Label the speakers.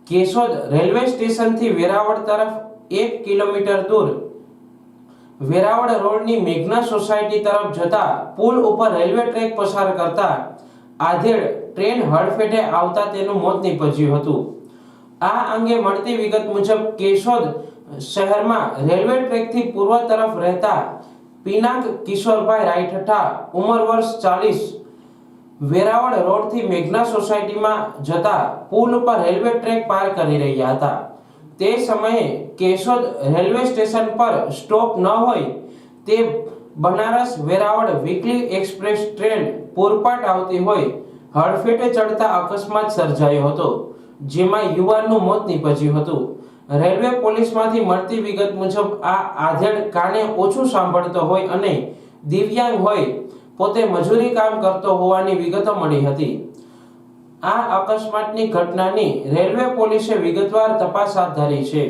Speaker 1: Keshod railway સ્ટેશનથી વેરાવળ તરફ 1 kilometre દૂર વેરાવળ રોડની મેઘના સોસાયટી તરફ જતા પુલ ઉપર રેલવે ટ્રેક પસાર કરતા આધેડ ટ્રેન હડફેટે આવતા તેનું મોત નીપજ્યું હતું। આ અંગે મળતી વિગત મુજબ કેશોદ શહેરમાં રેલવે ટ્રેકથી પૂર્વ તરફ રહેતા પિનાક કિશોરભાઈ રાયઠઠા ઉંમર વર્ષ 40 વેરાવળ રોડથી મેઘના સોસાયટીમાં જતા પુલ ઉપર રેલવે ટ્રેક પાર કરી રહ્યા હતા। તે સમયે કેશોદ રેલવે સ્ટેશન પર સ્ટોપ ન હોય તે Banaras Veraval weekly express train પૂરપાટ આવતી હોય હડફેટે ચડતા અકસ્માત સર્જાયો હતો, જેમાં યુવાનનું મોત નીપજ્યું હતું। રેલવે પોલીસમાંથી મળતી વિગત મુજબ આ આધેડ કાને ઓછું સાંભળતો હોય અને દિવ્યાંગ હોય પોતે મજૂરી કામ કરતો હોવાની વિગતો મળી હતી। આ અકસ્માતની ઘટનાની રેલવે પોલીસે વિગતવાર તપાસ હાથ ધરી છે।